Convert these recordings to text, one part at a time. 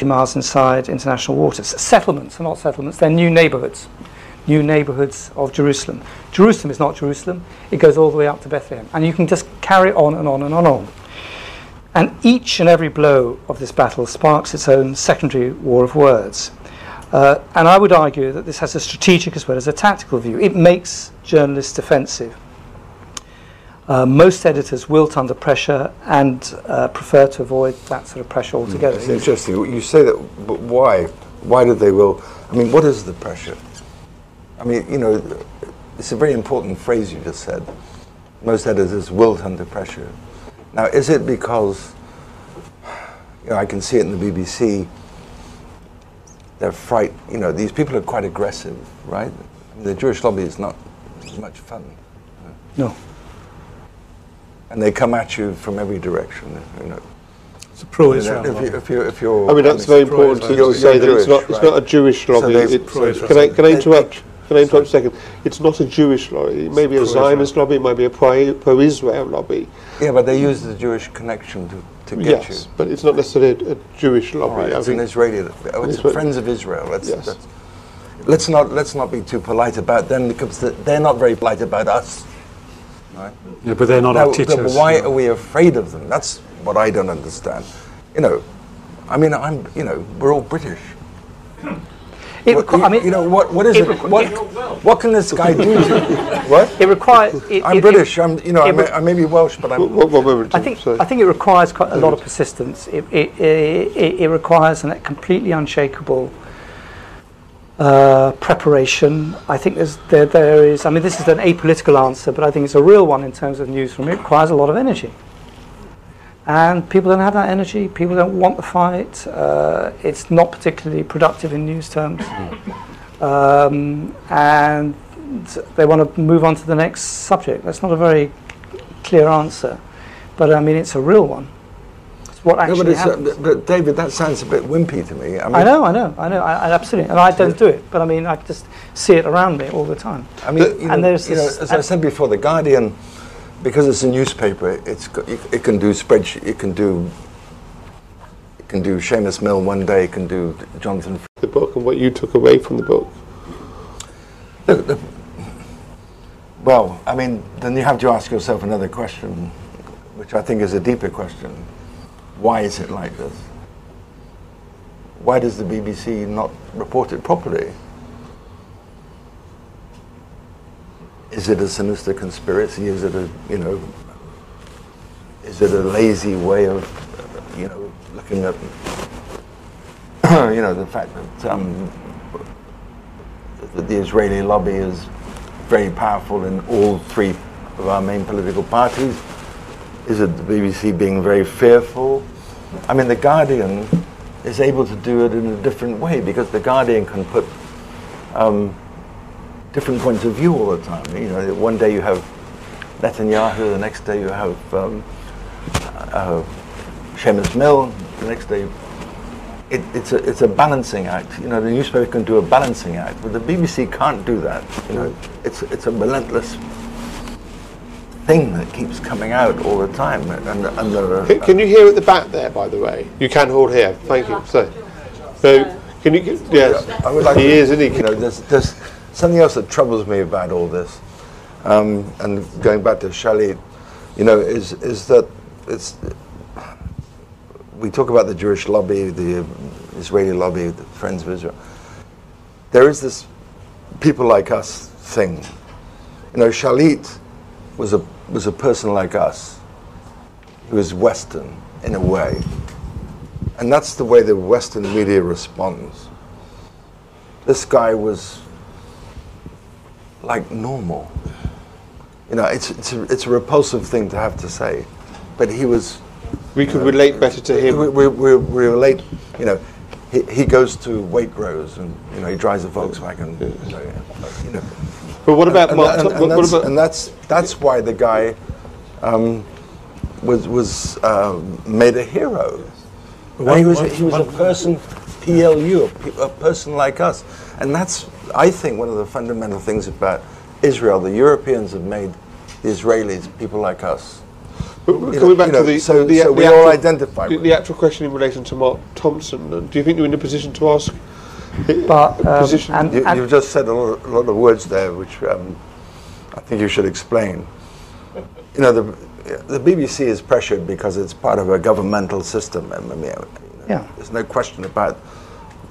miles inside international waters. Settlements are not settlements, they're new neighbourhoods of Jerusalem. Jerusalem is not Jerusalem, it goes all the way up to Bethlehem. And you can just carry on and on and on and on. And each and every blow of this battle sparks its own secondary war of words. And I would argue that this has a strategic as well as a tactical view. It makes journalists defensive. Most editors wilt under pressure and prefer to avoid that sort of pressure altogether. It's interesting. You say that, but why? Why do they will? I mean, what is the pressure? I mean, you know, it's a very important phrase you just said. Most editors wilt under pressure. Now, is it because, you know, I can see it in the BBC, they're frightened, you know, these people are quite aggressive, right? I mean, the Jewish lobby is not much fun. No. And they come at you from every direction, you know. It's a pro-Israel. If you're, I mean, that's very important to say that Jewish, it's not a Jewish lobby. So can I interrupt? Can I interrupt a second? It's not a Jewish lobby. It may be a Zionist lobby. It might be a pro-Israel lobby. Yeah, but they use the Jewish connection to get you. Yes, but it's not necessarily a Jewish lobby. Right, it's an Israeli. It's Friends of Israel. Let's not be too polite about them because they're not very polite about us. Right? Yeah, but they're not our teachers. Why are we afraid of them? That's what I don't understand. You know, I mean, we're all British. What is it? What can this guy do to you? What? It requires. I'm British. I may be Welsh, but I'm. I think it requires quite a lot of persistence. It requires a completely unshakable preparation. I think there is. I mean, this is an apolitical answer, but I think it's a real one in terms of newsroom. It requires a lot of energy. And people don't have that energy. People don't want the fight. It's not particularly productive in news terms. And they want to move on to the next subject. That's not a very clear answer. But I mean, it's a real one. It's what actually happens. But David, that sounds a bit wimpy to me. I know, I absolutely. And I don't do it. But I mean, I just see it around me all the time. I mean, as I said before, The Guardian, because it's a newspaper, it can do spreadsheet, it can do Seamus Mill one day, it can do Jonathan. The book and what you took away from the book. Well, I mean, then you have to ask yourself another question, which I think is a deeper question. Why is it like this? Why does the BBC not report it properly? Is it a sinister conspiracy? Is it a lazy way of, looking at, the fact that the Israeli lobby is very powerful in all three of our main political parties? Is it the BBC being very fearful? I mean, The Guardian is able to do it in a different way because The Guardian can put different points of view all the time. You know, one day you have Netanyahu, the next day you have Seamus Mill, the next day it's a balancing act. You know, the newspaper can do a balancing act, but the BBC can't do that. You know, it's a relentless thing that keeps coming out all the time. Can you hear at the back there, by the way? You can hold here. Thank you. So can you? Yes, I would like. He is, isn't he? You know, there's something else that troubles me about all this, and going back to Shalit, is that we talk about the Jewish lobby, the Israeli lobby, the Friends of Israel. There is this people like us thing. You know, Shalit was a person like us. He was Western in a way, and that's the way the Western media responds. This guy was like normal. You know, it's a repulsive thing to have to say, but he was. We could relate better to him. We relate. You know, he goes to Waitrose and he drives a Volkswagen. You know. But what about and that's why the guy was made a hero. And he was a person, PLU, a person like us, and that's, I think, one of the fundamental things about Israel. The Europeans have made the Israelis people like us. Coming back to we all identify with the actual question in relation to Mark Thompson, do you think you're in a position to ask? But you've just said a lot of words there, which I think you should explain. You know, the BBC is pressured because it's part of a governmental system. I mean, there's no question about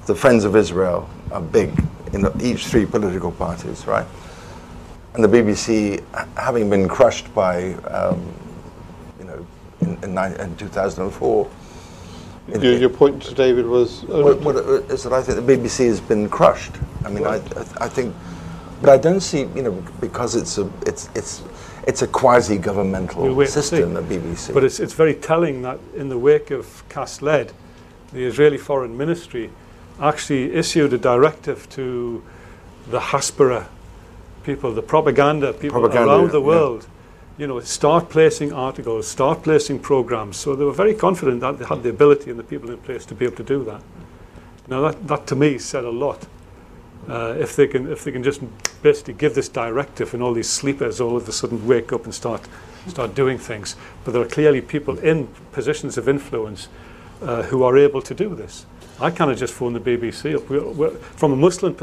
the Friends of Israel are big in each three political parties, right? And the BBC, having been crushed by, in 2004. Your point to David was is that I think the BBC has been crushed. I mean, I think, but I don't see, because it's a quasi-governmental system, the BBC. But it's very telling that in the wake of Cast Lead, the Israeli Foreign Ministry actually issued a directive to the Hasbara people, the propaganda people around the world, start placing articles, start placing programs. So they were very confident that they had the ability and the people in place to be able to do that. Now that to me said a lot. If they can just basically give this directive and all these sleepers all of a sudden wake up and start doing things. But there are clearly people in positions of influence who are able to do this. I cannot just phone the BBC up. We're, from a Muslim